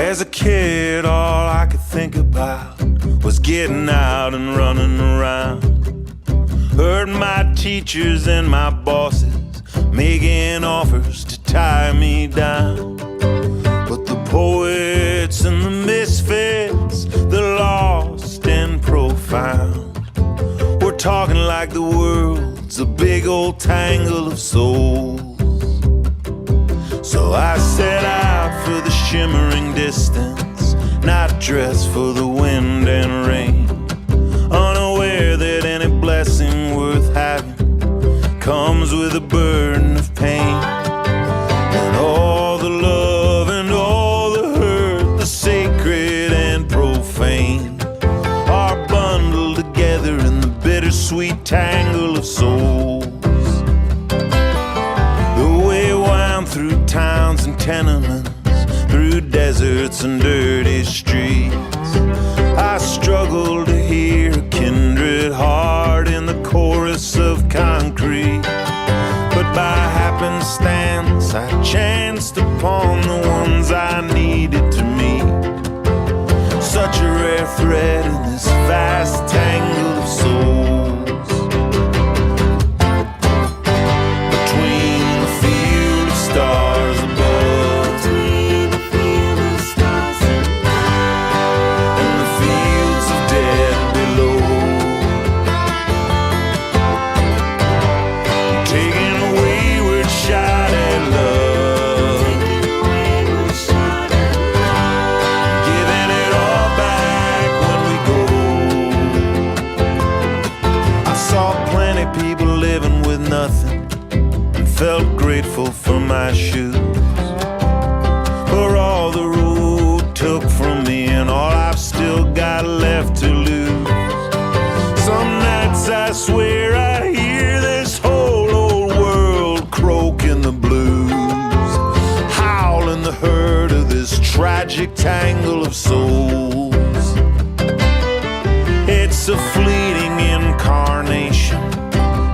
As a kid, all I could think about was getting out and running around. Heard my teachers and my bosses making offers to tie me down. But the poets and the misfits, the lost and profound, we're talking like the world's a big old tangle of souls. So I set out for the shimmering distance, not dressed for the wind and rain, unaware that any blessing worth having comes with a burden of pain. And all the love and all the hurt, the sacred and profane, are bundled together in the bittersweet tangle of souls. The way wound through towns and tenements, through deserts and dirty streets, I struggle to hear a kindred heart in the chorus of concrete. But by happenstance I chanced upon the ones I needed to meet. Such a rare thread in this vast tangle of souls. Between the field of stars above, between the field of stars above, and the fields of dead below, taking a wayward shot at love, taking a wayward shot at love, giving it all back when we go. I saw plenty people living with nothing and felt grateful for my shoes, for all the road took from me and all I've still got left to lose. Some nights I swear I hear this whole old world croaking the blues, howling the hurt of this tragic tangle of souls. It's a fleeting incarnation,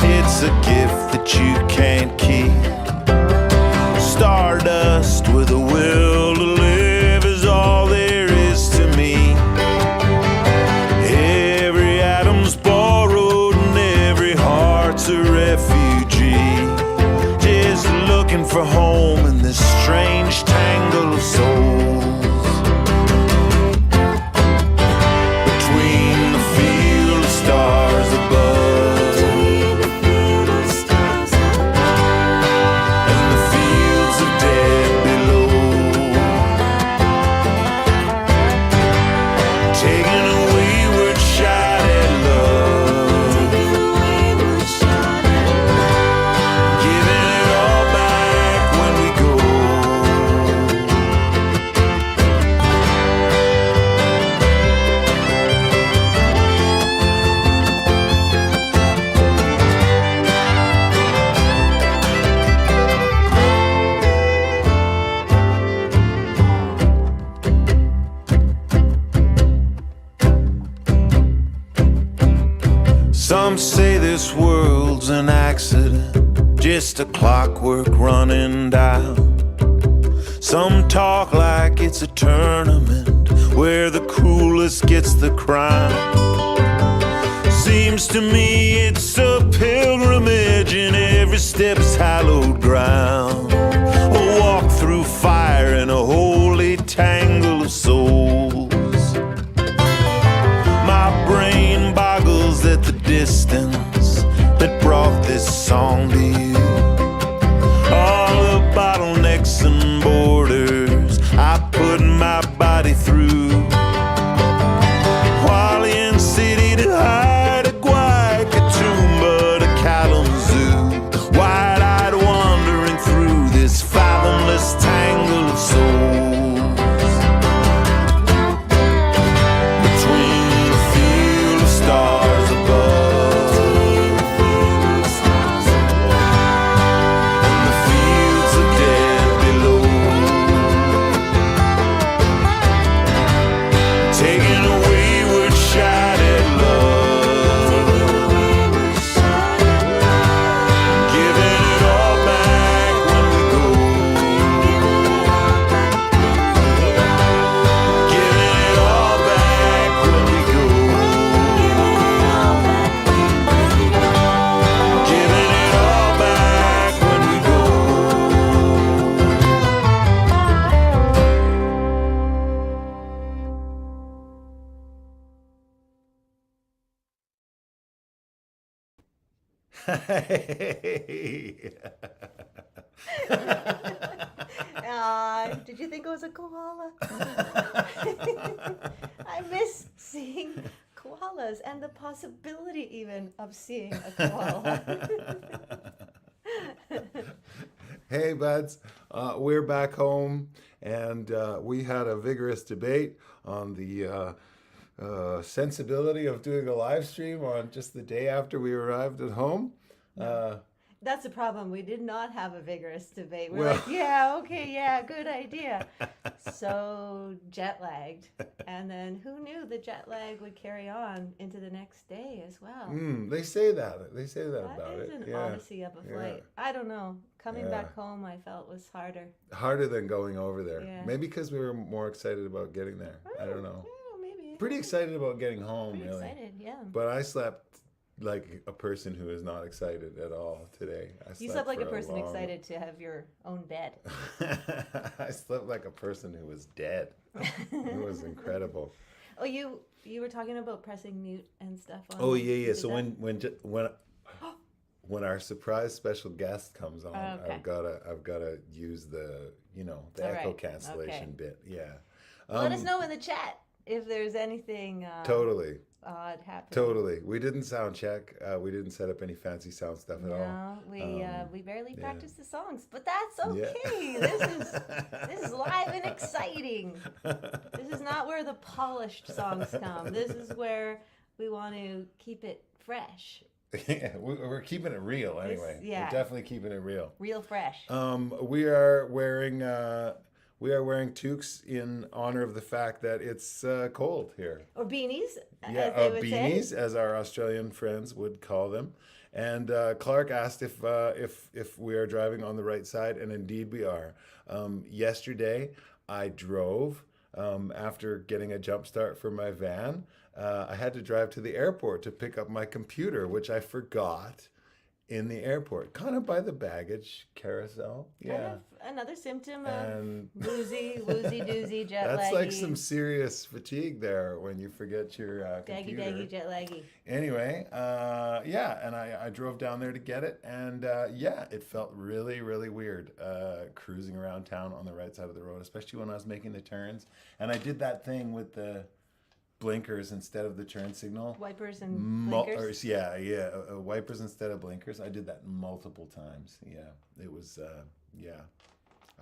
it's a gift that you can't keep. Stardust with a will to live is all there is to me. Every atom's borrowed and every heart's a refugee, just looking for home in this strange tangle of souls. Between the field of stars above, between the field of stars above, and the fields of dead below, taking a wayward shot at love, taking a wayward shot at love, giving it all back when we go. Some say this world's an accident, just a clockwork running down. Some talk like it's a tournament where the coolest gets the crown. Seems to me it's a pilgrimage and every step's hallowed ground. A walk through fire in a holy tangle of souls. My brain boggles at the distance that brought this song to you. All the bottlenecks and borders I put my body through. Hualien City to Haida Gwaii, Tumba to Kalamazoo, wide-eyed wandering through this fathomless tangle of souls. Hey. Did you think it was a koala? I miss seeing koalas and the possibility even of seeing a koala. Hey, buds. We're back home, and we had a vigorous debate on the sensibility of doing a live stream on just the day after we arrived at home. Uh, That's the problem. We did not have a vigorous debate. We're well, like, yeah, okay, yeah, good idea. So jet lagged. And then who knew the jet lag would carry on into the next day as well? they say that. They say that That about is it. an Yeah, odyssey of a yeah, flight. I don't know. Coming yeah. back home, I felt was harder. Harder than going over there. Yeah. Maybe because we were more excited about getting there. I don't know. Oh, maybe. Pretty excited about getting home, Pretty really. excited, yeah. But I slept like a person who is not excited at all today. You slept like for a person long... excited to have your own bed. I slept like a person who was dead. It was incredible. Oh, you were talking about pressing mute and stuff on. Oh yeah. Did So that? when our surprise special guest comes on, Okay. I've gotta use the All echo right. cancellation Okay. bit. Yeah. Let us know in the chat if there's anything Totally. odd happening. Totally. We didn't sound check. We didn't set up any fancy sound stuff at all. No, we barely yeah. practiced the songs, but that's Yeah. okay. This is live and exciting. This is not where the polished songs come. This is where we want to keep it fresh, Yeah, we're keeping it real anyway. yeah. We're definitely keeping it real. real fresh. We are wearing toques in honor of the fact that it's cold here. Or beanies, Yeah, as they would beanies, say. as our Australian friends would call them. And Clark asked if we are driving on the right side, and indeed we are. Yesterday, I drove after getting a jump start for my van. I had to drive to the airport to pick up my computer, which I forgot in the airport, kind of by the baggage carousel. Yeah. Kind of another symptom of And woozy doozy, jet laggy. that's like some serious fatigue there when you forget your daggy, computer. daggy, jet laggy. Anyway, yeah, and I drove down there to get it, and yeah, it felt really, really weird cruising around town on the right side of the road, especially when I was making the turns. And I did that thing with the blinkers instead of the turn signal. Wipers and blinkers. Wipers instead of blinkers. I did that multiple times. Yeah, it was, yeah.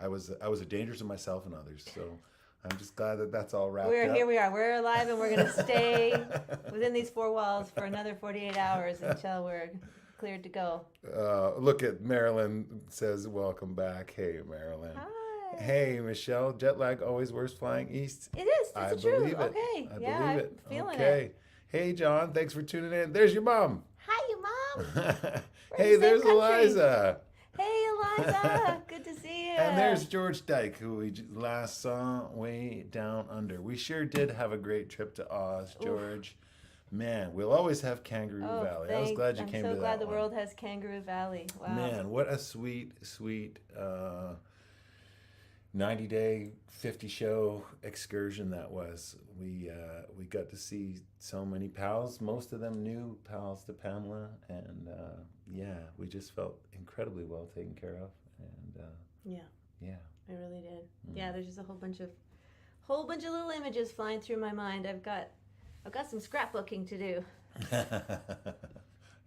I was a danger to myself and others, so I'm just glad that that's all wrapped up. Here we are. We're alive, and we're going to stay within these four walls for another 48 hours until we're cleared to go. Look at Marilyn says, welcome back. Hey, Marilyn. Hi. Hey, Michelle. Jet lag always worse flying east. It is. It's I the truth. believe it. Okay. I yeah, believe I'm it. feeling Okay. it. Hey, John. Thanks for tuning in. There's your mom. Hi, you mom. Hey, the same there's country. Eliza. Hey, Eliza. Good to see you. And there's George Dyke, who we last saw way down under. We sure did have a great trip to Oz, George. Oof. Man, we'll always have Kangaroo Valley. I was glad you came to that. I'm so glad the one. world has Kangaroo Valley. Wow. Man, what a sweet, sweet 90-day, 50-show excursion that was. We got to see so many pals, most of them new pals to Pamela, and yeah, we just felt incredibly well taken care of. And yeah, I really did. Yeah, there's just a whole bunch of little images flying through my mind. I've got some scrapbooking to do.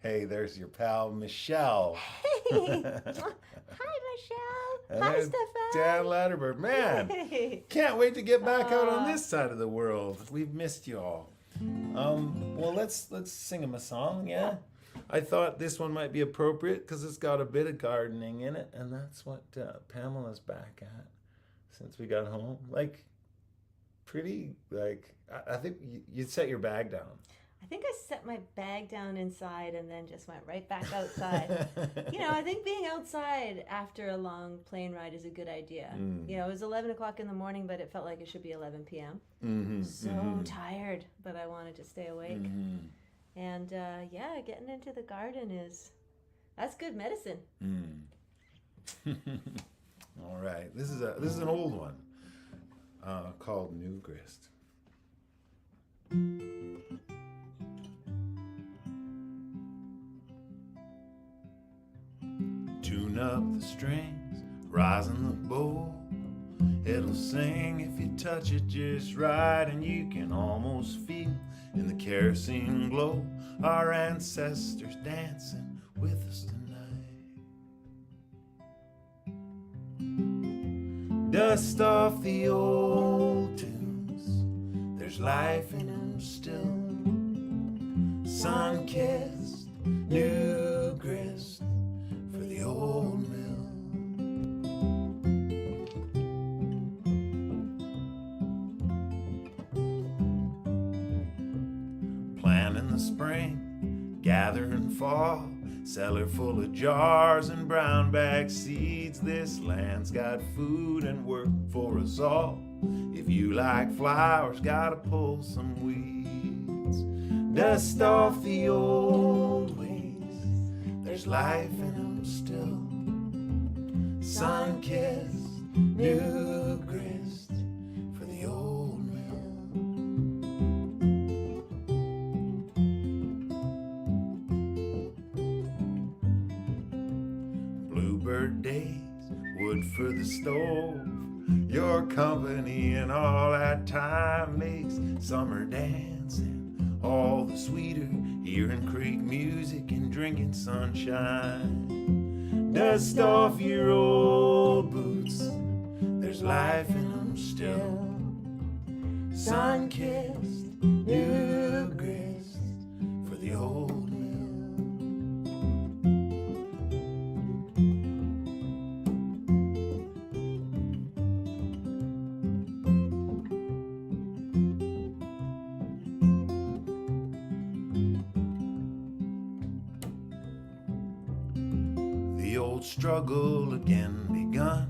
Hey, there's your pal Michelle. Hey, hi Michelle. Hi There's Stefan. Dan Latterberg. Man, Hey. can't wait to get back out on this side of the world. We've missed you all. Well, let's sing him a song, yeah? I thought this one might be appropriate because it's got a bit of gardening in it, and that's what Pamela's back at since we got home. Like, pretty, like, I think you'd set your bag down. I think I set my bag down inside and then just went right back outside. I think being outside after a long plane ride is a good idea. It was 11 o'clock in the morning, but it felt like it should be 11 p.m. Tired, but I wanted to stay awake. And yeah, getting into the garden that's good medicine. All right, this is an old one called New Grist. tune up the strings, rising the bow. It'll sing if you touch it just right, and you can almost feel in the kerosene glow our ancestors dancing with us tonight. Dust off the old tunes, there's life in them still. Sun-kissed, new grist for the old mill. Plant in the spring, gather in fall, cellar full of jars and brown bag seeds. This land's got food and work for us all. If you like flowers, gotta pull some weeds. Dust off the old ways, there's life in them still. Sun-kissed, new grist for the old mill. Bluebird days, wood for the stove, your company and all that time makes summer dancing all the sweeter, hearing creek music and drinking sunshine. Dust off your old boots, there's life in them still. Sun-kissed, new grist for the old mill. The old struggle again begun,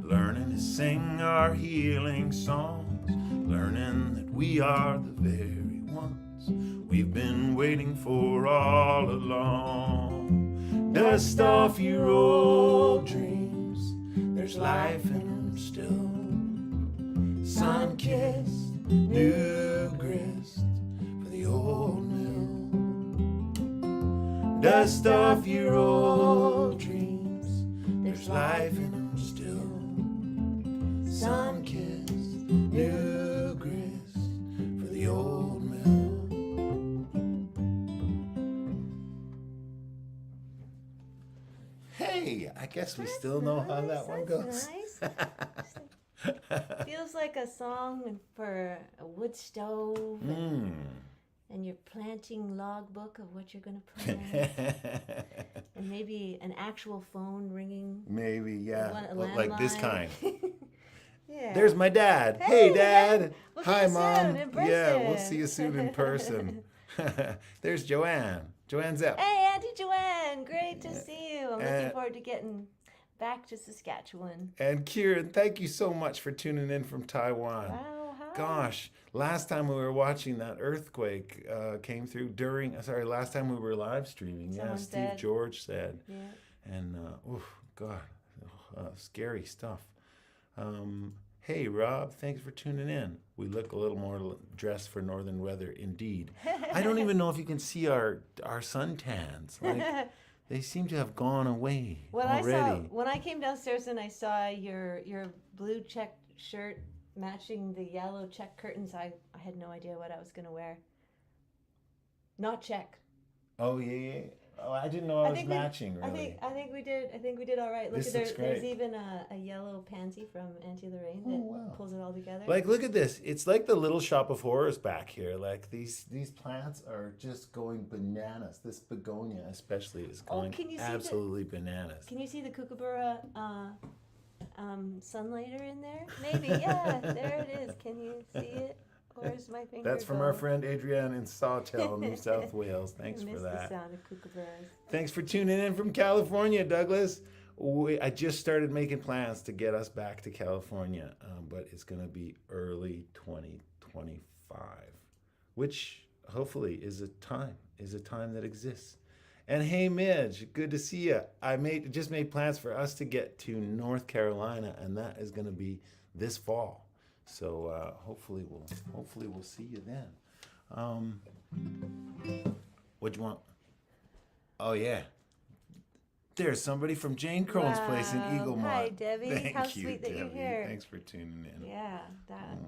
learning to sing our healing songs, learning that we are the very ones we've been waiting for all along. Dust off your old dreams, there's life in them still. Sun-kissed, new grist for the old mill. Dust off your old dreams, there's life in them still. Sun-kissed, new grist for the old mill. Hey, I guess we still know how that one goes. Nice. Feels like a song for a wood stove. And you're planting logbook of what you're going to plant. And maybe an actual phone ringing. Maybe, yeah. A like this kind. Yeah. There's my dad. Hey, Dad. We'll Hi, see you Mom. soon in person. Yeah, we'll see you soon in person. There's Joanne. Joanne's up. Hey, Auntie Joanne. Great to see you. I'm looking forward to getting back to Saskatchewan. And Kieran, thank you so much for tuning in from Taiwan. Wow, hi. Gosh, last time we were watching that earthquake came through last time we were live streaming. Someone Steve said. George said. Yeah. And, God, scary stuff. Hey, Rob, thanks for tuning in. We look a little more dressed for northern weather, indeed. I don't even know if you can see our suntans. Like, they seem to have gone away already. When I came downstairs and I saw your blue check shirt matching the yellow check curtains, I had no idea what I was going to wear. Not check. Oh, yeah. Oh, I didn't know I was matching, really. I think we did all right. Look, there's even a yellow pansy from Auntie Lorraine that pulls it all together. Like, look at this. It's like the Little Shop of Horrors back here. Like, these plants are just going bananas. This begonia especially is going absolutely bananas. Can you see the kookaburra sunlighter in there? Maybe, yeah. There it is. Can you see it? Where's my finger? That's from our friend Adrienne in Sawtell, New South Wales. Thanks for that. The sound of kookaburras. Thanks for tuning in from California, Douglas. I just started making plans to get us back to California, but it's going to be early 2025, which hopefully is a time that exists. And hey, Midge, good to see you. I just made plans for us to get to North Carolina, and that is going to be this fall. So hopefully we'll see you then. What do you want? Oh yeah, there's somebody from Jane Crone's place in Wow. Eaglemont. Hi, Debbie. Thank How you, sweet that you're Debbie. here. Thanks for tuning in. Yeah, that.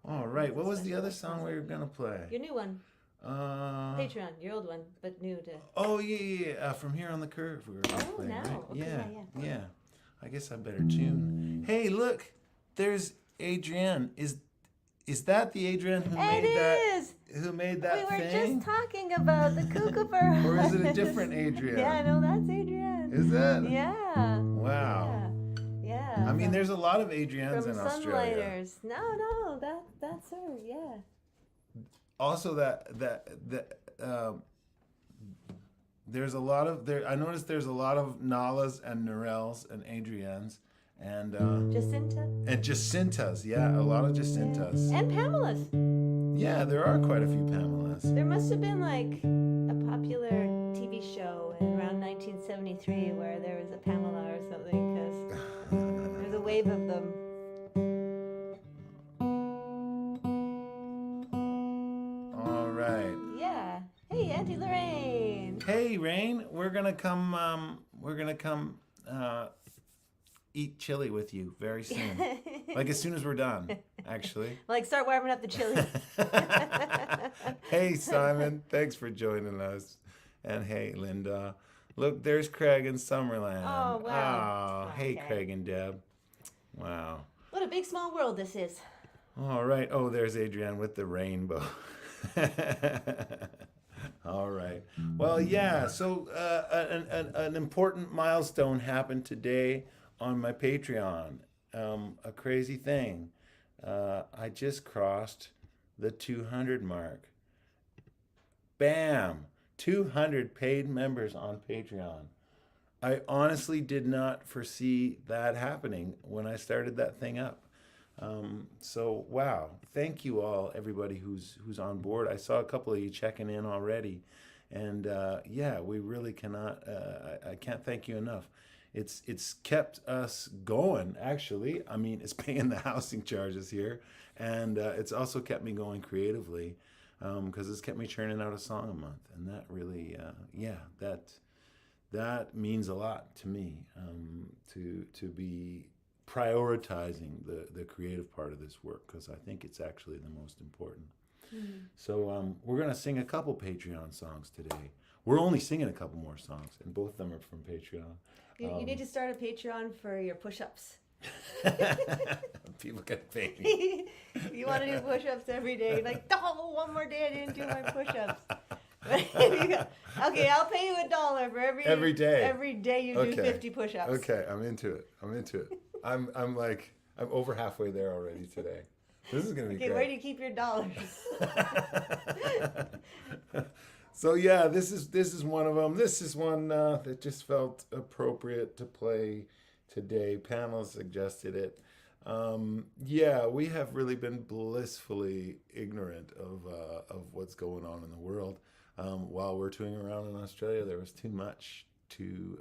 All right. What was the Special other song we were gonna play? Your new one, Patreon, your old one, but new to. Oh yeah. From Here on the Curve we were gonna play, now. right? Okay, Yeah. I guess I better tune. Hey, look, there's Adrienne. Is that the Adrienne who made that? It is. Who made that We were thing? just talking about the kookaburra. Or is it a different Adrienne? Yeah, no, that's Adrienne. Is that? Yeah. Wow. Yeah. I mean, there's a lot of Adriennes from in Australia. Sunlighters. No, that's her. Yeah. Also, there's a lot of there. I noticed there's a lot of Nalas and Narelles and Adriennes and Jacintas. Yeah, a lot of Jacintas. And Pamelas. Yeah, there are quite a few Pamelas. There must have been like a popular TV show in around 1973 where there was a Pamela or something, because there's a wave of them. All right. Yeah. Hey, Auntie Lorraine. Hey, Rain. We're gonna come. Eat chili with you very soon. Like as soon as we're done, actually. Like start warming up the chili. Hey, Simon. Thanks for joining us. And hey, Linda. Look, there's Craig in Summerland. Oh, wow. Oh, hey, Okay. Craig and Deb. Wow. What a big small world this is. All right. Oh, there's Adrienne with the rainbow. All right. Well, yeah. So an important milestone happened today on my Patreon. A crazy thing. I just crossed the 200 mark. Bam! 200 paid members on Patreon. I honestly did not foresee that happening when I started that thing up. So wow, thank you all, everybody who's on board. I saw a couple of you checking in already, and yeah, we really cannot. I can't thank you enough. It's kept us going. Actually, I mean, it's paying the housing charges here, and it's also kept me going creatively, because it's kept me churning out a song a month, and that really, yeah, that means a lot to me, to be prioritizing the creative part of this work, because I think it's actually the most important. So we're going to sing a couple Patreon songs today. We're only singing a couple more songs, and both of them are from Patreon. You need to start a Patreon for your push-ups. People can pay me. You want to do push-ups every day. Like, oh, one more day I didn't do my push-ups. Okay, I'll pay you $1 for every day. Every day you do 50 push-ups. Okay, I'm into it. I'm over halfway there already today. This is gonna be Okay, great. where do you keep your dollars? So yeah, this is one of them. This is one that just felt appropriate to play today. Pamela suggested it. Yeah, we have really been blissfully ignorant of what's going on in the world. While we're touring around in Australia, there was too much to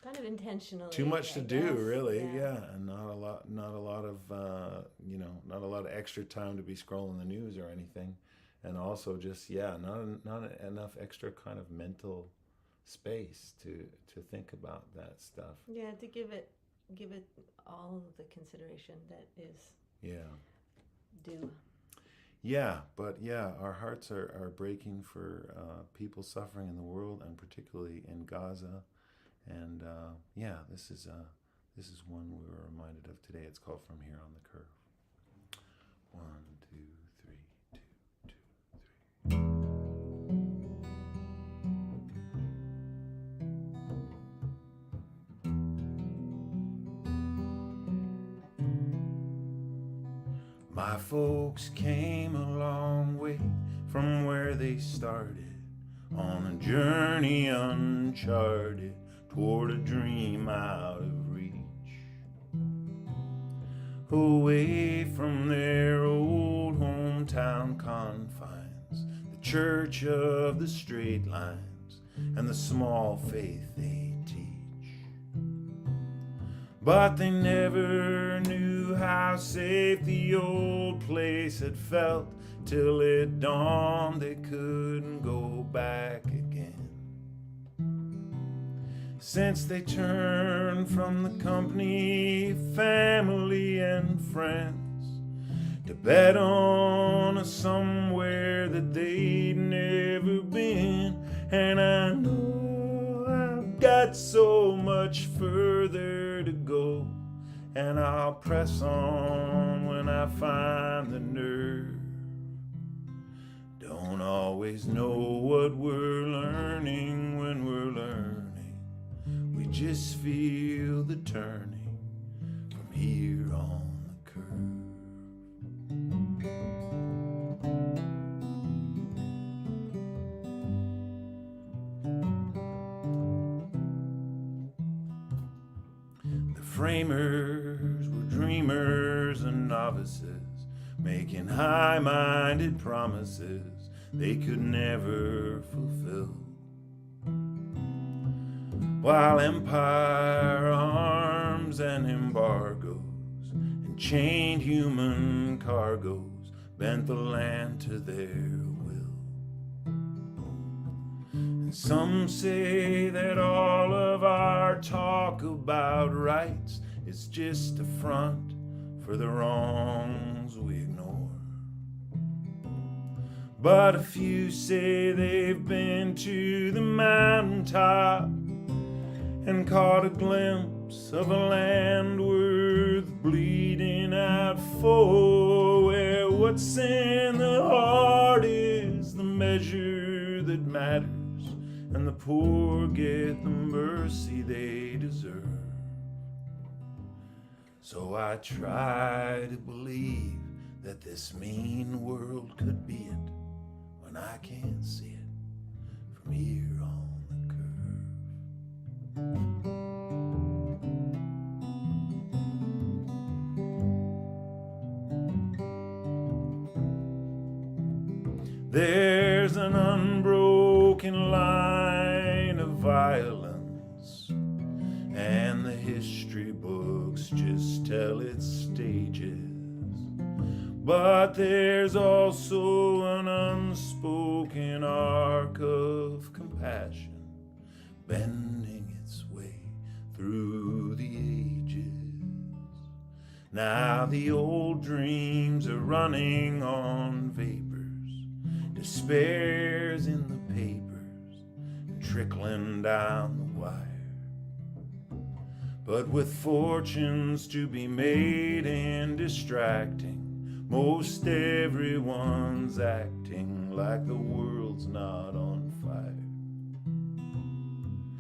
kind of intentionally. too much to I do, guess. really. Yeah, and not a lot of extra time to be scrolling the news or anything. And also just, yeah, not enough extra kind of mental space to think about that stuff. Yeah, to give it all of the consideration that is due. Yeah, but yeah, our hearts are breaking for people suffering in the world, and particularly in Gaza. And yeah, this is one we were reminded of today. It's called From Here on the Curve. 1, 2, 3, 2, 2, 3. My folks came a long way from where they started, on a journey uncharted toward a dream out of reach, away from their old hometown confines, the church of the straight lines and the small faith they teach. But they never knew how safe the old place had felt, till it dawned they couldn't go back again. since they turned from the company, family, and friends to bet on a somewhere that they'd never been. And I know I've got so much further to go, and I'll press on when I find the nerve. Don't always know what we're learning when we're learning. We just feel the turning from here on the curve. The framers were dreamers and novices, making high-minded promises they could never fulfill, while empire arms and embargoes and chained human cargoes bent the land to their will. And some say that all of our talk about rights is just a front for the wrongs we ignore. But a few say they've been to the mountaintop and caught a glimpse of a land worth bleeding out for, where what's in the heart is the measure that matters, and the poor get the mercy they deserve. So I try to believe that this mean world could be it, when I can't see it from here on the curve. There's an unbroken line of violence, and the history books just tell its stages. But there's also an unspoken arc of compassion bending its way through the ages. Now the old dreams are running on vapors, despair's in the papers and trickling down the wire. But with fortunes to be made and distracting, most everyone's acting like the world's not on fire.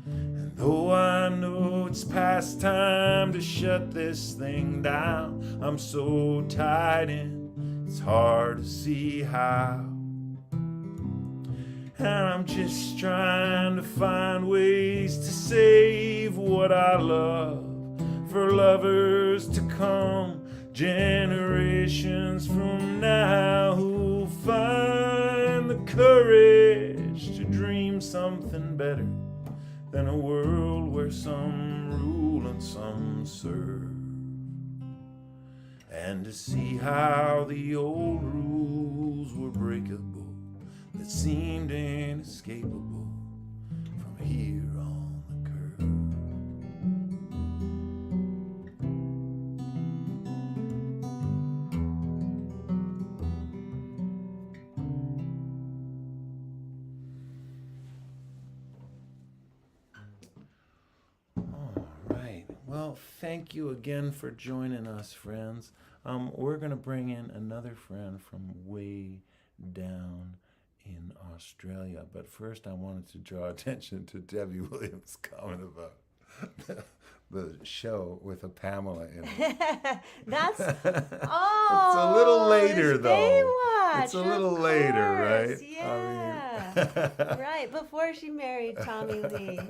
And though I know it's past time to shut this thing down, I'm so tied in, it's hard to see how. And I'm just trying to find ways to save what I love for lovers to come, generations from now, who'll find the courage to dream something better than a world where some rule and some serve, and to see how the old rules were breakable that seemed inescapable from here on the curve. Well, thank you again for joining us, friends. We're going to bring in another friend from way down in Australia. But first, I wanted to draw attention to Debbie Williams' comment about the show with a Pamela in it. That's It's a little later, though. Baywatch, It's a little later, right? Yeah. Right, before she married Tommy Lee.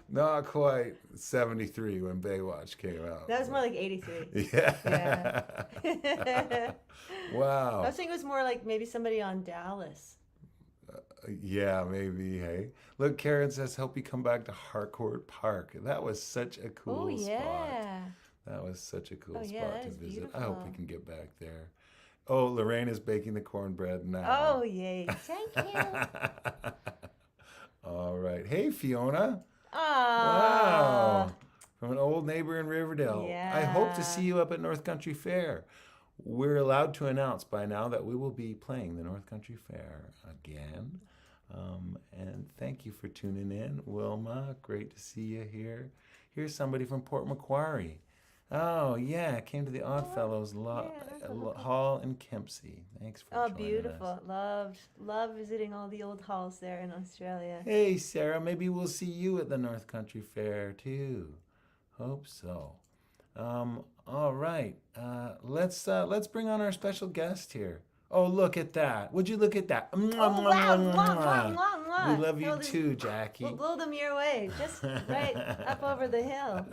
Not quite 73 when Baywatch came out. That was more like 83. Yeah. Wow. I was thinking it was more like maybe somebody on Dallas. Yeah, maybe. Hey, look, Karen says, "Hope you come back to Harcourt Park." That was such a cool spot. That was such a cool spot to visit. Beautiful. I hope we can get back there. Oh, Lorraine is baking the cornbread now. Oh, yay. Thank you. All right. Hey, Fiona. Ah, Wow. From an old neighbor in Riverdale. I hope to see yeah. you up at North Country Fair. We're allowed to announce by now that we will be playing the North Country Fair again. And thank you for tuning in, Wilma. Great to see you here. Here's somebody from Port Macquarie. Oh, yeah, came to the Oh, Oddfellows yeah. Hall in Kempsey. Thanks for Oh, joining us. beautiful. Love visiting all the old halls there in Australia. Hey, Sarah, maybe we'll see you at the North Country Fair too. Hope so. All right. Let's bring on our special guest here. Oh, look at that. Would you look at that? Mwah, Oh, mwah, mwah, wow. Mwah, mwah, mwah, mwah. mwah, We mwah. love you No, this, too, we'll Jackie. blow them your way. Just right up over the hill.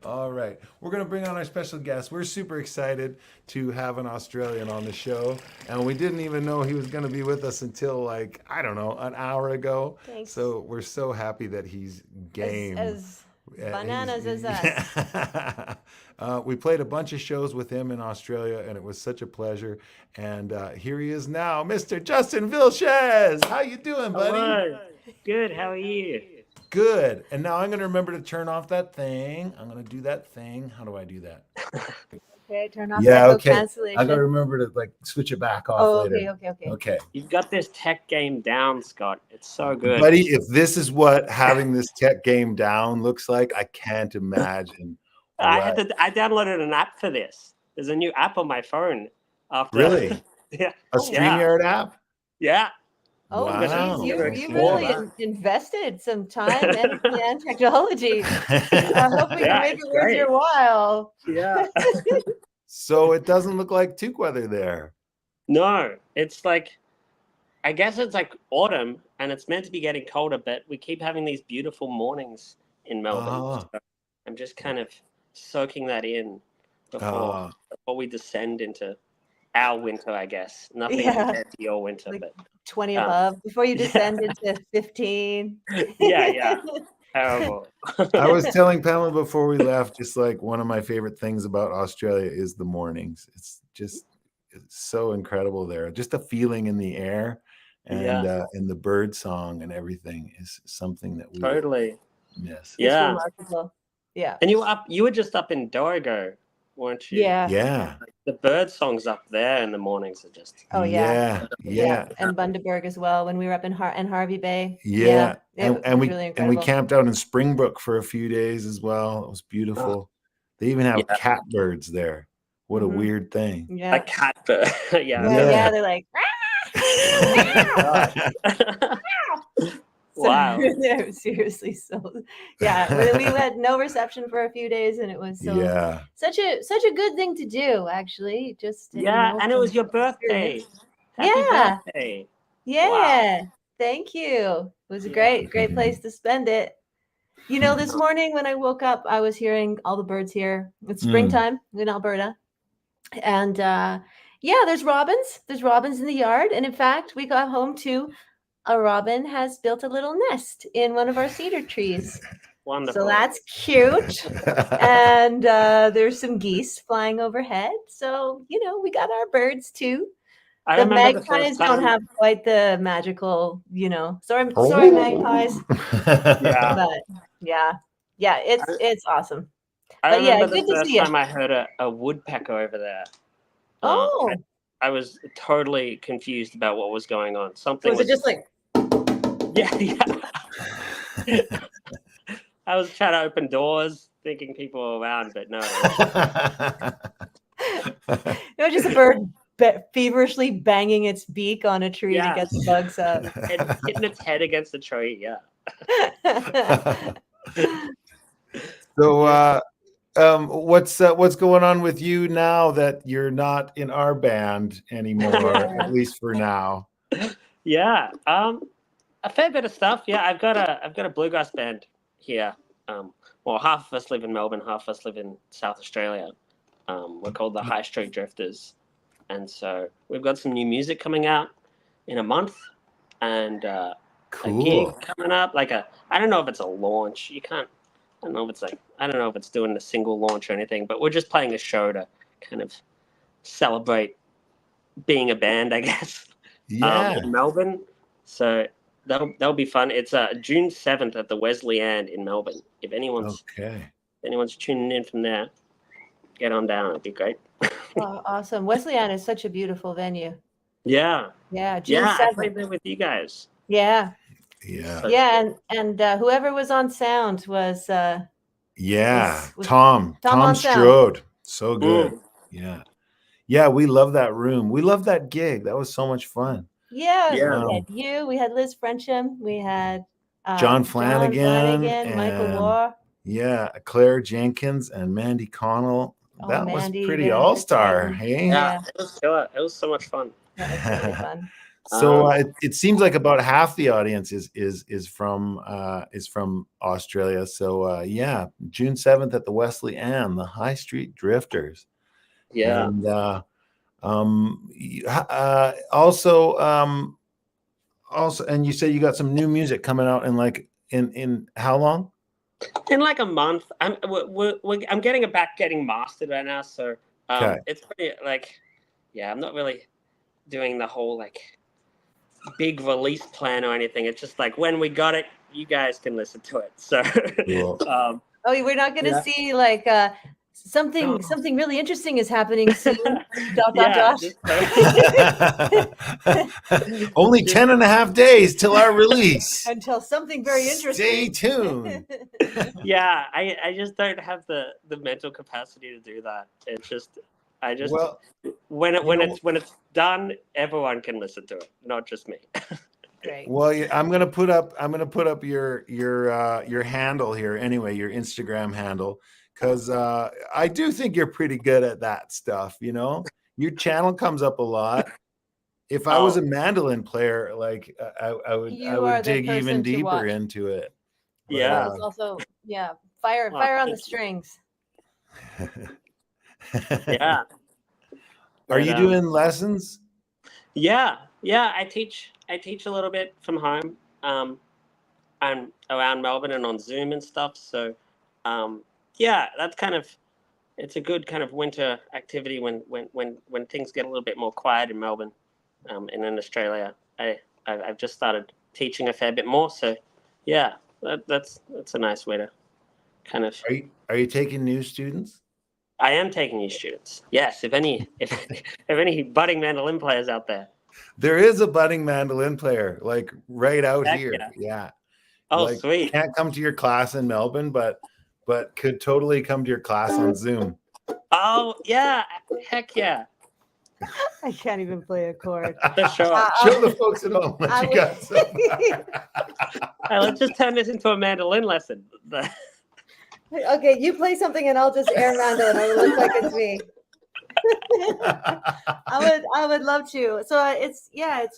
All right. We're going to bring on our special guest. We're super excited to have an Australian on the show. And we didn't even know he was going to be with us until, like, I don't know, an hour ago. Thanks. So we're so happy that he's game. As bananas as us. Yeah. We played a bunch of shows with him in Australia, and it was such a pleasure. And here he is now, Mr. Justin Vilches. How you doing, buddy? Hello. Good. How are you? Good. And now I'm going to remember to turn off that thing. I'm going to do that thing. How do I do that? Okay, turn off Yeah, echo okay. cancellation. I got to remember to like switch it back off Oh, later. okay. Okay. You've got this tech game down, Scott. It's so good. Buddy, if this is what having this tech game down looks like, I can't imagine. I downloaded an app for this. There's a new app on my phone. After Really? Yeah. A StreamYard app? Yeah. Oh, Wow. geez, you Okay. really Wow. invested some time, energy, and technology. I hope we can Yeah, make it's it worth great. your while. Yeah. So it doesn't look like Tuke weather there. No, it's like, I guess it's like autumn and it's meant to be getting colder, but we keep having these beautiful mornings in Melbourne. Ah. So I'm just kind of soaking that in before we descend into our winter, I guess. Nothing Yeah. compared to your winter, Like but 20 above before you yeah. descend into 15. yeah. Terrible. I was telling Pamela before we left, just like one of my favorite things about Australia is the mornings. It's so incredible there. Just the feeling in the air and the bird song and everything is something that we Totally miss. It's Yeah. remarkable. Yeah. And you were just up in Dorrigo, weren't you? Yeah. Yeah. The bird songs up there in the mornings are just Oh, yeah. Yeah. And Bundaberg as well when we were up in Harvey Bay. Yeah. It was And really incredible. we camped out in Springbrook for a few days as well. It was beautiful. They even have catbirds there. What a weird thing. Yeah. a cat bird. Yeah, they're like, Wow. No, seriously. So yeah, we had no reception for a few days, and it was such a good thing to do, actually. Just and it was your birthday. Happy birthday. Yeah. Wow. Thank you. It was a great place to spend it. You know, this morning when I woke up, I was hearing all the birds here. It's springtime in Alberta. And there's robins. There's robins in the yard. And in fact, we got home to a robin has built a little nest in one of our cedar trees. Wonderful. So that's cute. And there's some geese flying overhead. So, we got our birds too. The magpies don't have quite the magical, sorry, magpies. But it's awesome. I remember the first time I heard a woodpecker over there. I was totally confused about what was going on. Something was it just like? Yeah. I was trying to open doors, thinking people were around, but no. Just a bird feverishly banging its beak on a tree to get the bugs up. And hitting its head against the tree, So, what's going on with you now that you're not in our band anymore, at least for now? Yeah, a fair bit of stuff. Yeah, I've got a bluegrass band here. Well, half of us live in Melbourne, half of us live in South Australia. We're called the High Street Drifters, and so we've got some new music coming out in a month, and a gig coming up. I don't know if it's a launch. I don't know if it's doing a single launch or anything, but we're just playing a show to kind of celebrate being a band, I guess. In Melbourne. So that'll be fun. It's June 7th at the Wesleyan in Melbourne. If anyone's tuning in from there, get on down. It'd be great. Oh, awesome. Wesleyan is such a beautiful venue. Yeah. Yeah, June Yeah, I 7th. played there with you guys. Yeah. Yeah. Yeah, and whoever was on sound was Tom on sound. Strode. So good. Mm. Yeah, we love that room. We love that gig. That was so much fun. Yeah, Yeah. we had Liz Frencham, we had John Flanagan, Michael War. Yeah, Claire Jenkins and Mandy Connell. That was Mandy, pretty Vinegar all-star, Titan. hey? Yeah, it was killer. It was so much fun. That was really fun. So it seems like about half the audience is from Australia. So yeah, June 7th at the Wesleyan, the High Street Drifters. Yeah. And also, and you said you got some new music coming out in how long? In like a month. I'm getting it back, getting mastered right now. So it's pretty I'm not really doing the whole big release plan or anything. It's just like when we got it, you guys can listen to it. So cool. We're not gonna see something really interesting is happening soon. Only 10.5 days till our release. Until something very interesting. Stay tuned. Yeah, I just don't have the mental capacity to do that. It's just when it's done, everyone can listen to it, not just me. Great. Well, I'm gonna put up your handle here anyway, your Instagram handle, because I do think you're pretty good at that stuff. You know, your channel comes up a lot. If I was a mandolin player, I would dig even deeper into it. But, yeah. It's also fire on the strings. Yeah. Are you doing lessons? Yeah. I teach a little bit from home. I'm around Melbourne and on Zoom and stuff. So, that's it's a good kind of winter activity when things get a little bit more quiet in Melbourne, and in Australia. I've just started teaching a fair bit more. So, yeah, that's a nice way to kind of. Are you taking new students? I am taking new students. Yes, if any budding mandolin players out there. There is a budding mandolin player right out here. Yeah. Oh, sweet. Can't come to your class in Melbourne, but could totally come to your class on Zoom. Oh yeah, heck yeah. I can't even play a chord. For sure. Show the folks at home what you got. Let's just turn this into a mandolin lesson. Okay, you play something and I'll just air mandolin. It will look like it's me. I would love to. So it's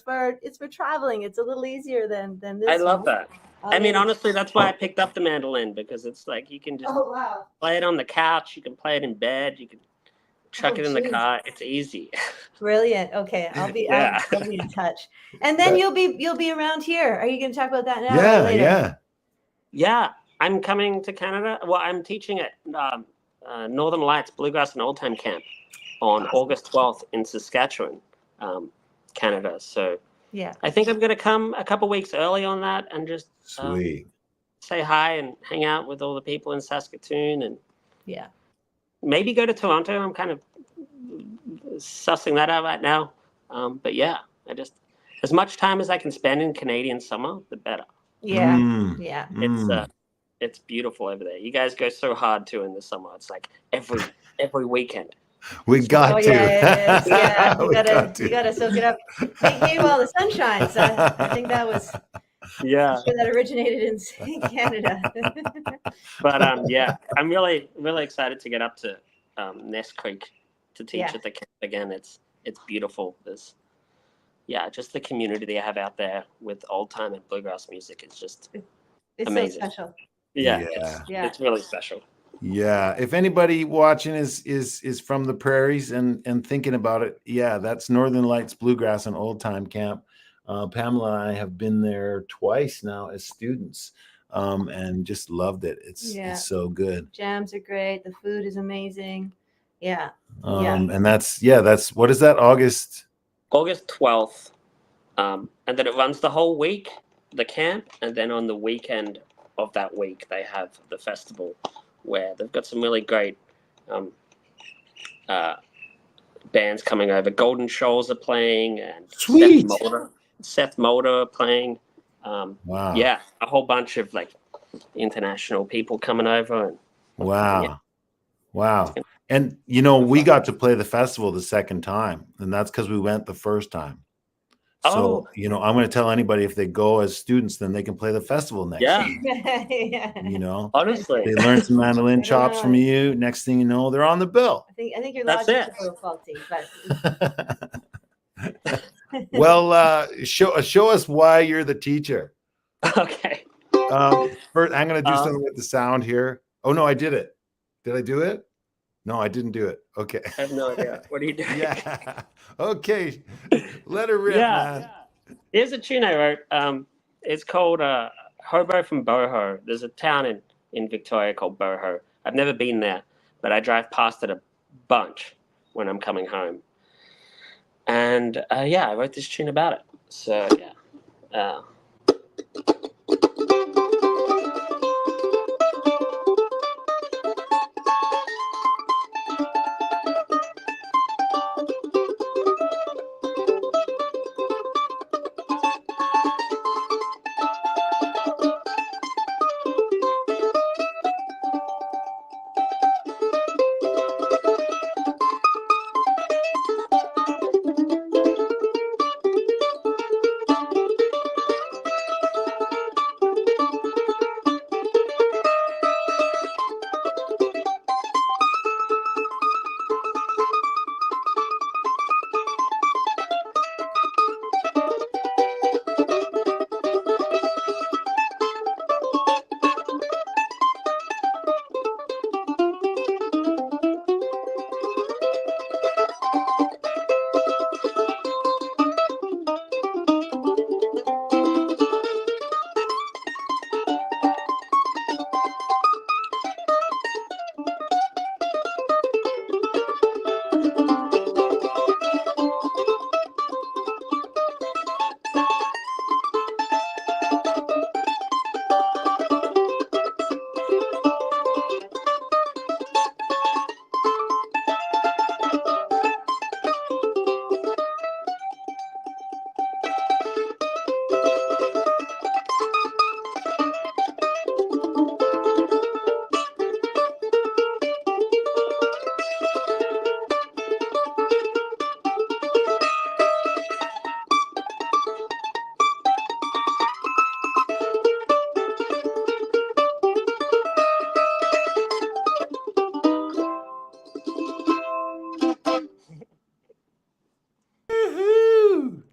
for traveling. It's a little easier than this. I love that. I mean, honestly, that's why I picked up the mandolin, because it's like you can just play it on the couch. You can play it in bed. You can chuck it in the car. It's easy. Brilliant. Okay, I'll be in touch. And then you'll be around here. Are you going to talk about that now? or later? Yeah. I'm coming to Canada. Well, I'm teaching at Northern Lights Bluegrass and Old Time Camp on August 12th in Saskatchewan, Canada. So I think I'm going to come a couple weeks early on that and just say hi and hang out with all the people in Saskatoon, and maybe go to Toronto. I'm kind of sussing that out right now. But yeah, I just, as much time as I can spend in Canadian summer, the better. It's beautiful over there. You guys go so hard too in the summer. It's like every weekend. We got to. Yeah, you gotta soak it up. Meanwhile, the sun shines. I think that was that originated in Canada. But I'm really excited to get up to Ness Creek to teach at the camp again. It's beautiful. There's just the community they have out there with old time and bluegrass music. It's just amazing. So special. It's really special. Yeah, if anybody watching is from the prairies and thinking about it, that's Northern Lights Bluegrass and Old Time Camp. Pamela and I have been there twice now as students, and just loved it. It's so good. Jams are great. The food is amazing. And that's what is that, August 12th, and then it runs the whole week. the camp, and then on the weekend of that week they have the festival, where they've got some really great bands coming over. Golden Shoals are playing, and Sweet. Seth Mulder are playing. Wow. Yeah, a whole bunch of like international people coming over. And Wow. Yeah. Wow. And you know, we got to play the festival the second time, and that's because we went the first time. So, Oh. you know, I'm going to tell anybody if they go as students, then they can play the festival next Yeah. year. Yeah. You know, Honestly, they learn some mandolin I chops from know. you. Next thing you know, they're on the bill. I think your That's logic's it. a little faulty, but Well, show us why you're the teacher. Okay. First, I'm going to do something with the sound here. Oh no, I did it. Did I do it? No, I didn't do it. Okay. I have no idea. What are you doing? Yeah. Okay. Let her rip, Yeah. man. Here's a tune I wrote. It's called Hobo from Boho. There's a town in Victoria called Boho. I've never been there, but I drive past it a bunch when I'm coming home. And yeah, I wrote this tune about it. So yeah.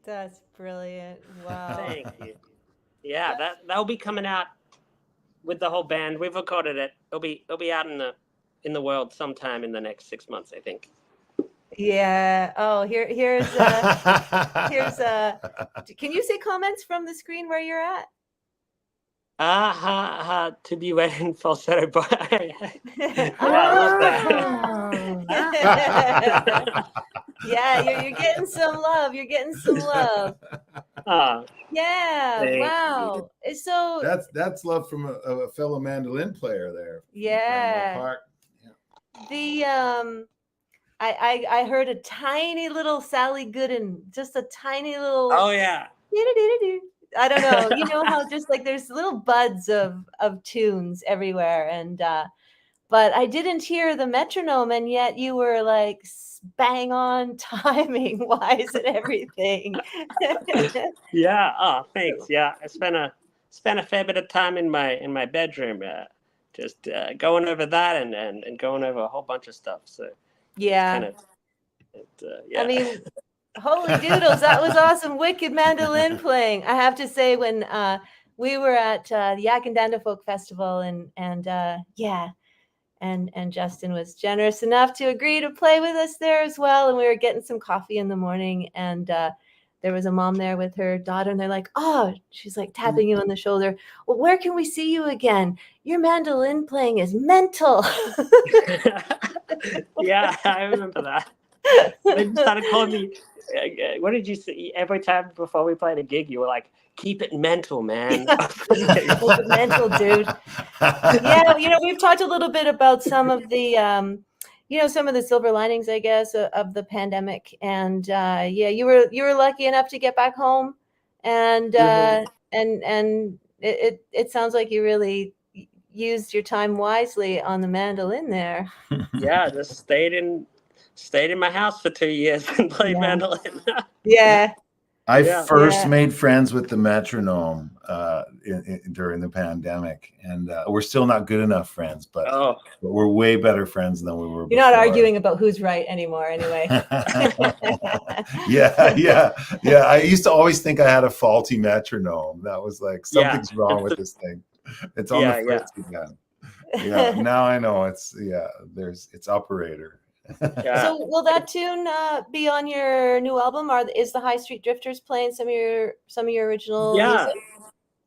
that's brilliant. Wow. Thank you. Yeah, that'll be coming out with the whole band. We've recorded it. It'll be out in the world sometime in the next 6 months, I think. Yeah. Oh, here's can you see comments from the screen where you're at? To be read in falsetto, but I love that. Yeah, you're getting some love. You're getting some love. Yeah. Thank Wow. So that's love from a fellow mandolin player there. yeah. Park. The I heard a tiny little Sally Gooden, just a tiny little. Oh yeah. I don't know. You know how just like there's little buds of tunes everywhere, and but I didn't hear the metronome, and yet you were like bang on timing wise and everything. Yeah. Oh, thanks. Yeah, I spent a fair bit of time in my bedroom, just going over that and going over a whole bunch of stuff. So Yeah. yeah. I mean, holy doodles, that was awesome. Wicked mandolin playing. I have to say, when we were at the Yakandanda Folk Festival, and yeah, and Justin was generous enough to agree to play with us there as well. And we were getting some coffee in the morning, and there was a mom there with her daughter, and they're like, oh, she's like tapping you on the shoulder. Well, where can we see you again? Your mandolin playing is mental. Yeah, I remember that. They started calling me. What did you say? Every time before we played a gig, you were like, keep it mental, man. Keep it mental, dude. Yeah, we've talked a little bit about some of the some of the silver linings, I guess, of the pandemic. And you were lucky enough to get back home, and and it sounds like you really used your time wisely on the mandolin there. Yeah, just stayed in my house for 2 years and played mandolin. Yeah. I first Yeah. made friends with the metronome during the pandemic, and we're still not good enough friends, but we're way better friends than we were before. You're not arguing about who's right anymore, anyway. Yeah. I used to always think I had a faulty metronome. That was like, something's wrong with this thing. It's on the first again. Yeah, now I know it's operator. So will that tune be on your new album, or is the High Street Drifters playing some of your original music?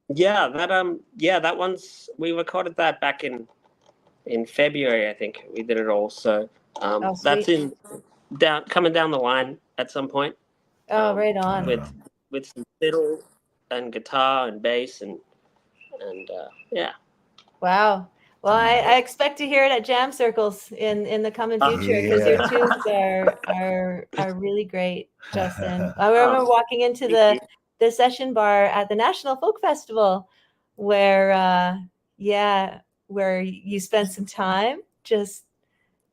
Yeah, that one's, we recorded that back in February, I think. We did it all. So that's coming down the line at some point. Oh, right on. With some fiddle and guitar and bass and yeah. Wow. Well, I expect to hear it at jam circles in the coming future, because your tunes are really great, Justin. I remember walking into the session bar at the National Folk Festival, where you spent some time just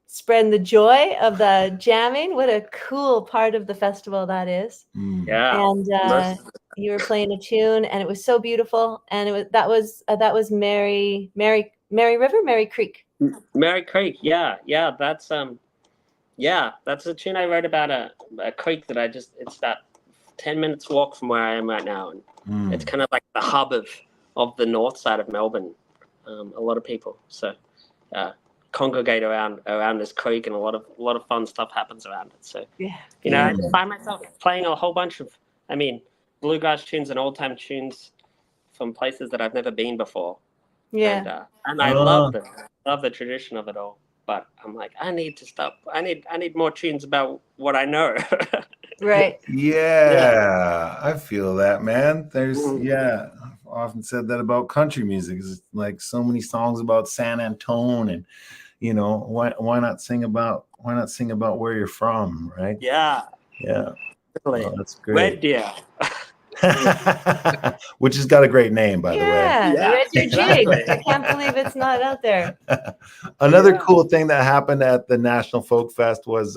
spreading the joy of the jamming. What a cool part of the festival that is. Yeah. And you were playing a tune, and it was so beautiful. And that was Mary River, Mary Creek. Mary Creek, yeah. That's that's a tune I wrote about a creek that it's about 10 minutes walk from where I am right now, and it's kind of like the hub of the north side of Melbourne. A lot of people congregate around this creek, and a lot of fun stuff happens around it. So I just find myself playing a whole bunch of, bluegrass tunes and old time tunes from places that I've never been before. Yeah. And I love the tradition of it all. But I'm like, I need to stop. I need more tunes about what I know. Right. Yeah, I feel that, man. There's I've often said that about country music. It's like so many songs about San Antone, and why not sing about where you're from, right? Yeah. Oh, that's great. Red Deer. Which has got a great name, by the way. Yeah, Red Deer Jig. I can't believe it's not out there. Another cool thing that happened at the National Folk Fest was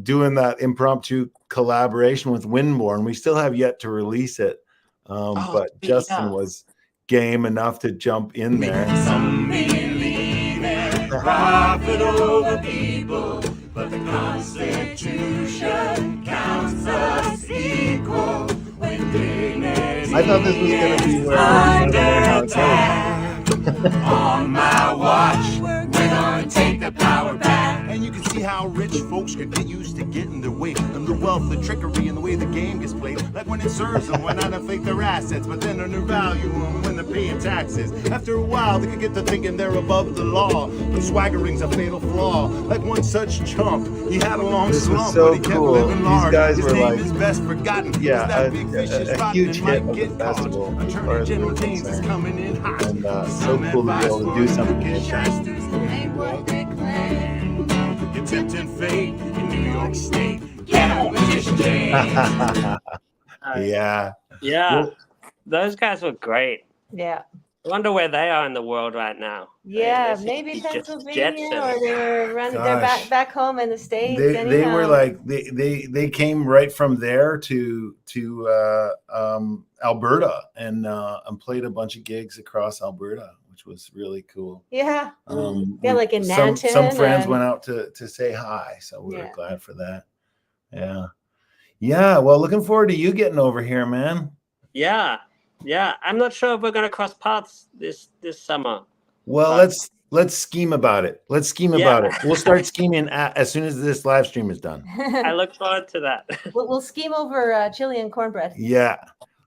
doing that impromptu collaboration with Windborne. We still have yet to release it, but Justin was game enough to jump in there. Some believe in profit over people, but the Constitution counts us equal when dignity. I thought this was going to be where under attack. On my watch, we're gonna take the power back. And you can see how rich folks could get used to getting their way, and the wealth, the trickery, and the way the game gets played. Like when it serves them, when not inflate their assets, but then undervalue them when they're paying taxes. After a while, they could get to thinking they're above the law, but swaggering's a fatal flaw. Like one such chump, he had a long slump, so but he kept cool. living large. These guys His were name like, is best forgotten. a huge hit of the festival, as far as we're concerned. Coming in hot. And so cool to be able to do something like that. You're tempting fate in New York State. Get over this jam. Yeah. Yeah. Those guys were great. Yeah. I wonder where they are in the world right now. Yeah, They maybe just Pennsylvania, or jettisoned. they were running. They're back home in the States. They were like they came right from there to Alberta and played a bunch of gigs across Alberta, which was really cool. Yeah. Yeah, like in some Nanton. friends went out to say hi, so we were glad for that. Yeah. Well, looking forward to you getting over here, man. Yeah. I'm not sure if we're gonna cross paths this summer. Well, let's scheme about it. About it. We'll start scheming as soon as this live stream is done. I look forward to that. We'll scheme over chili and cornbread. Yeah.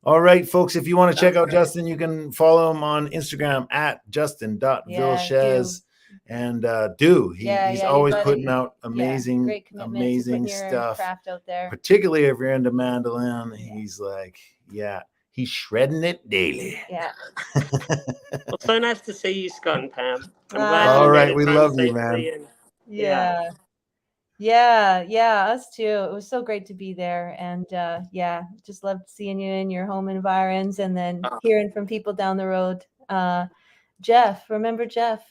All right, folks. If you want to check out Justin, you can follow him on Instagram at justin.vilches. And he's you always gotta- putting out yeah, amazing, great commitment to amazing putting your stuff. craft out there. Particularly if you're into mandolin, Yeah. he's like, he's shredding it daily. Yeah. Well, so nice to see you, Scott and Pam. I'm All glad you right, made it we home love you, safely. man. Yeah. Yeah, us too. It was so great to be there. And just loved seeing you in your home environs and then hearing from people down the road. Jeff, remember Jeff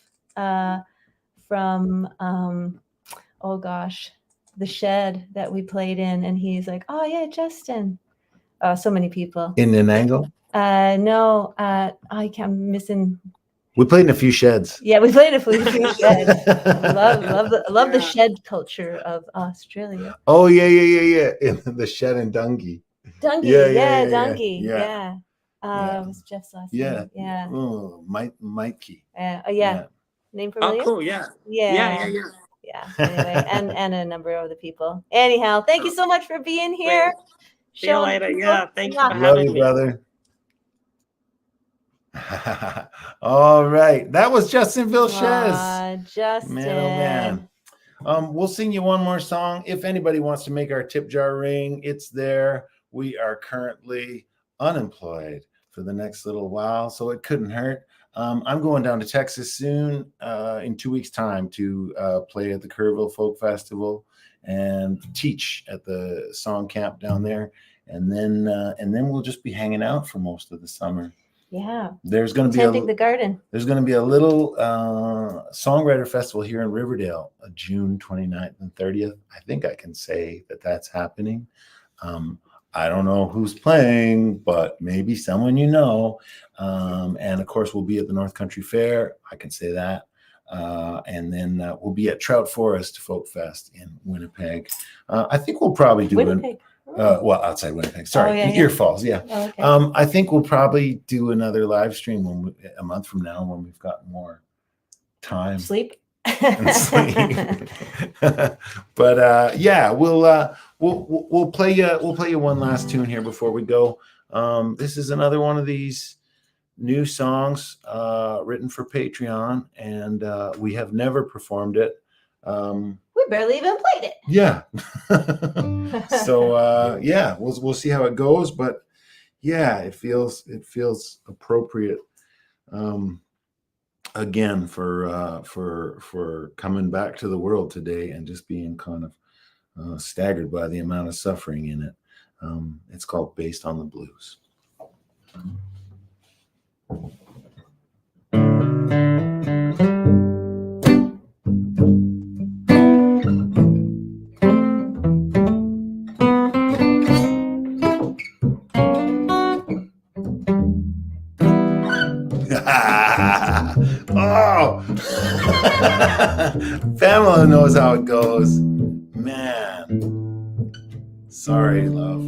from, oh gosh, the shed that we played in. And he's like, oh yeah, Justin. So many people. In an angle? No, I'm missing. We played in a few sheds. Yeah, we played in a few sheds. love the shed culture of Australia. Oh yeah. In the shed in Dungey. Dungey. Yeah. It was Jeff's last name. Yeah. Oh, Mikey. Name familiar? Oh, cool. Yeah. Yeah. Anyway, and a number of other people. Anyhow, thank you so much for being here. See you later. Yeah, thanks for Love having you, me. brother. All right. That was Justin Vilches. Justin. Man, oh man. We'll sing you one more song. If anybody wants to make our tip jar ring, it's there. We are currently unemployed for the next little while, so it couldn't hurt. I'm going down to Texas soon, in 2 weeks' time, to play at the Kerrville Folk Festival and teach at the song camp down there, and then we'll just be hanging out for most of the summer. Yeah. There's going to be Tending the garden. There's going to be a little songwriter festival here in Riverdale, June 29th and 30th. I think I can say that that's happening. I don't know who's playing, but maybe someone you know. And of course, we'll be at the North Country Fair. I can say that. And then we'll be at Trout Forest Folk Fest in Winnipeg. I think we'll probably do Winnipeg. outside Winnipeg. Sorry, Ear Falls. Yeah. Oh, okay. I think we'll probably do another live stream a month from now when we've got more time. Sleep. And sleep. But we'll play you one last tune here before we go. This is another one of these new songs written for Patreon, and we have never performed it. We barely even played it. Yeah. So we'll see how it goes, but yeah, it feels appropriate again for coming back to the world today and just being kind of staggered by the amount of suffering in it. It's called Based on the Blues. Oh, Pamela knows how it goes. Man, sorry, love.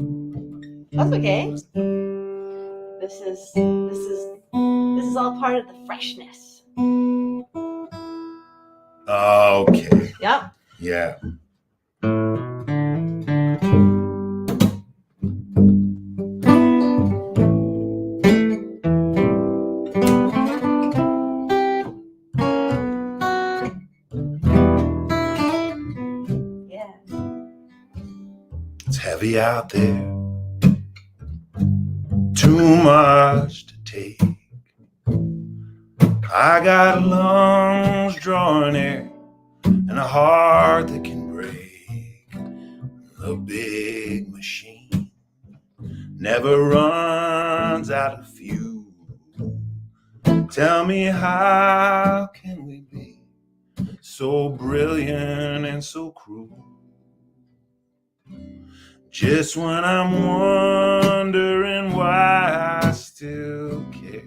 That's okay. This is all part of the freshness. Okay. Yep. Yeah. It's heavy out there. Too much to take. I got lungs drawing air and a heart that can break. The big machine never runs out of fuel. Tell me, how can we be so brilliant and so cruel? Just when I'm wondering why I still care,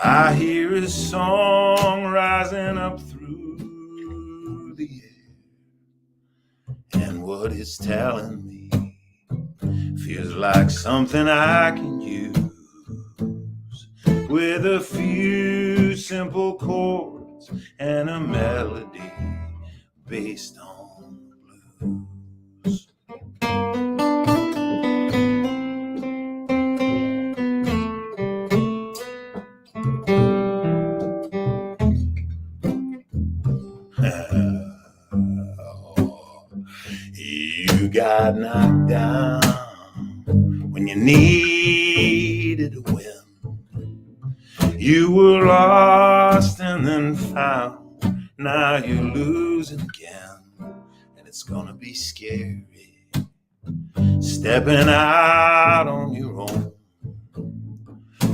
I hear his song rising up through the air. And what it's telling me feels like something I can use with a few simple chords and a melody based on the blues. You got knocked down when you needed a win. You were lost and then found. Now you're losing again, and it's gonna be scary stepping out on your own.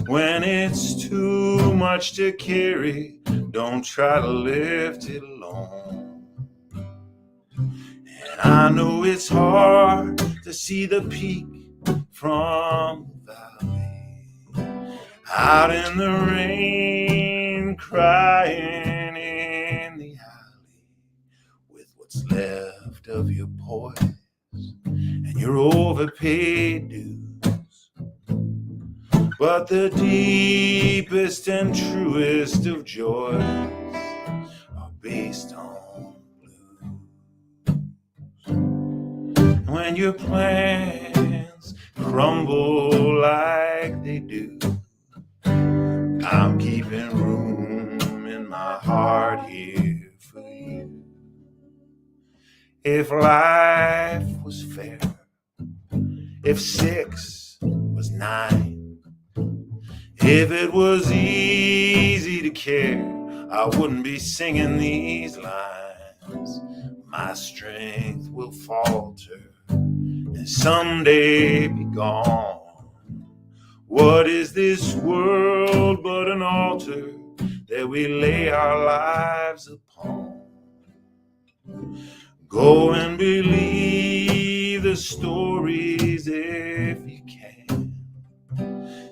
When it's too much to carry, don't try to lift it alone. And I know it's hard to see the peak from the valley, out in the rain, crying in the alley, with what's left of your poise and your overpaid dues. But the deepest and truest of joys are based on blues. When your plans crumble like they do, I'm keeping room in my heart here for you. If life was fair, if 6 was 9, if it was easy to care, I wouldn't be singing these lines. My strength will falter and someday be gone. What is this world but an altar that we lay our lives upon? Go and believe the stories if you can,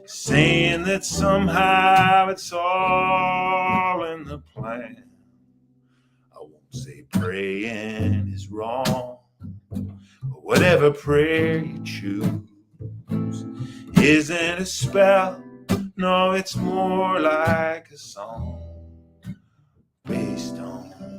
saying that somehow it's all in the plan. I won't say praying is wrong, but whatever prayer you choose isn't a spell, no, it's more like a song based on blues.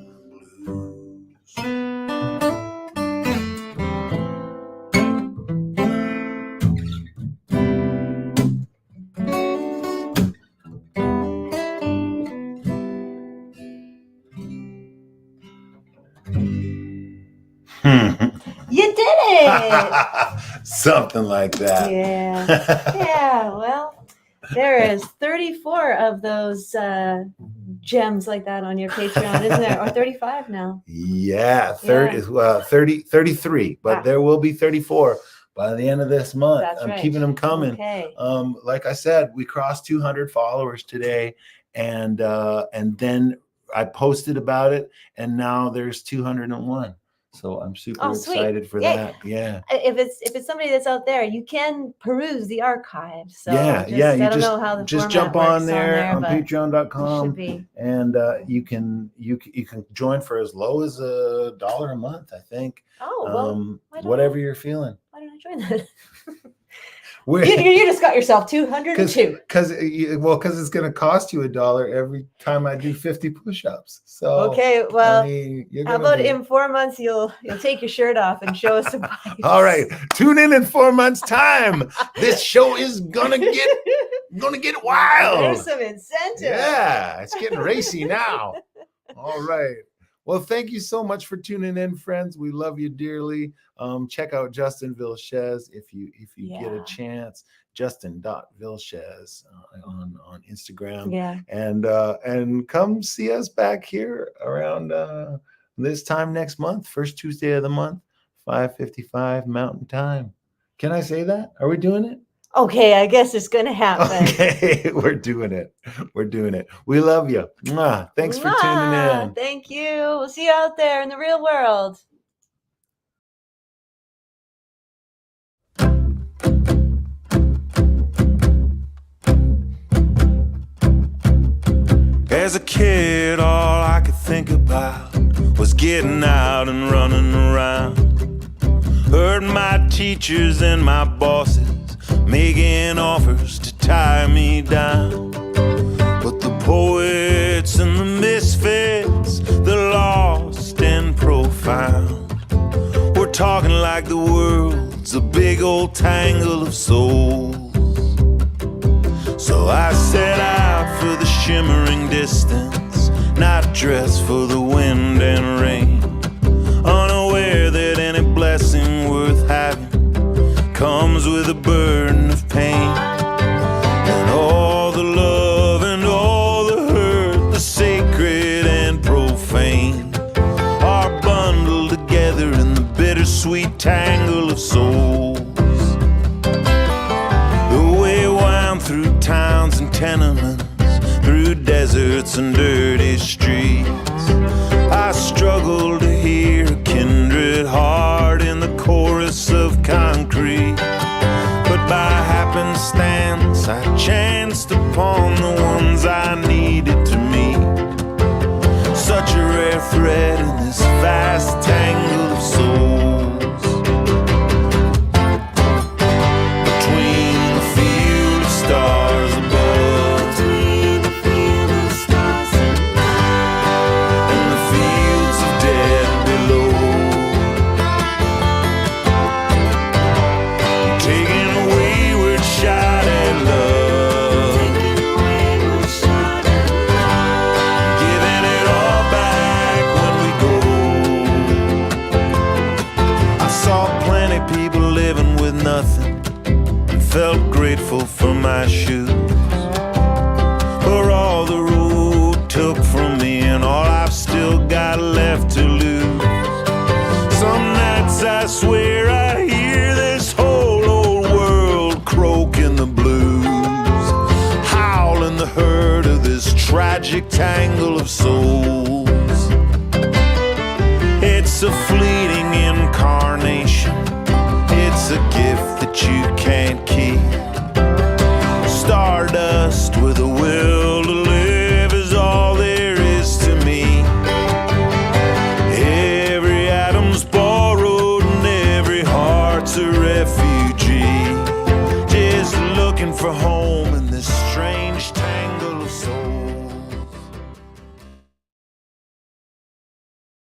You did it! Something like that. Yeah, well, there is 34 of those gems like that on your Patreon, isn't there? Or 35 now. Yeah, 33, but there will be 34 by the end of this month. That's I'm right. keeping them coming. Okay. Like I said, we crossed 200 followers today, and then I posted about it, and now there's 201. So I'm super excited for that. Yeah. If it's somebody that's out there, you can peruse the archive. So I don't know how the just format jump on works there on but patreon.com, be. and you can join for as low as $1 a month, I think. Oh, well, whatever you're feeling. Why don't I join that? You just got yourself 202. Because it's going to cost you $1 every time I do 50 push-ups. So okay, well, how about in in 4 months you'll take your shirt off and show us some bikes. All right, tune in 4 months' time. This show is gonna get wild. There's some incentive. Yeah, it's getting racy now. All right. Well, thank you so much for tuning in, friends. We love you dearly. Check out Justin Vilches if you get a chance. Justin.Vilches on Instagram. Yeah. And come see us back here around this time next month, first Tuesday of the month, 5:55 Mountain Time. Can I say that? Are we doing it? Okay, I guess it's going to happen. Okay, we're doing it. We love you. Mwah. Thanks for tuning in. Thank you. We'll see you out there in the real world. As a kid, all I could think about was getting out and running around. Heard my teachers and my bosses making offers to tie me down. But the poets and the misfits, the lost and profound, we're talking like the world's a big old tangle of souls. So I set out for the shimmering distance, not dressed for the wind and rain, unaware that any blessing worth having comes with a burden of pain. And all the love and all the hurt, the sacred and profane, are bundled together in the bittersweet tangle of souls. The way wound through towns and tenements, through deserts and dirty streets, I struggle to hear a kindred heart in the chorus of concrete. But by happenstance I chanced upon the ones I needed to meet. Such a rare thread in this vast tangle of souls. Between the field of stars above, between the field of stars above, and the fields of dead below, taking a wayward shot at love, giving it all back when we go. I saw plenty people living with nothing and felt grateful for my shoes, for all the road took from me and all I've still got left to lose. Some nights I swear I hear this whole old world croaking the blues, howling the hurt of this tragic tangle of souls. It's a fleeting incarnation, it's a gift that you can't keep. Stardust with a will to live is all there is to me. Every atom's borrowed and every heart's a refugee, just looking for home.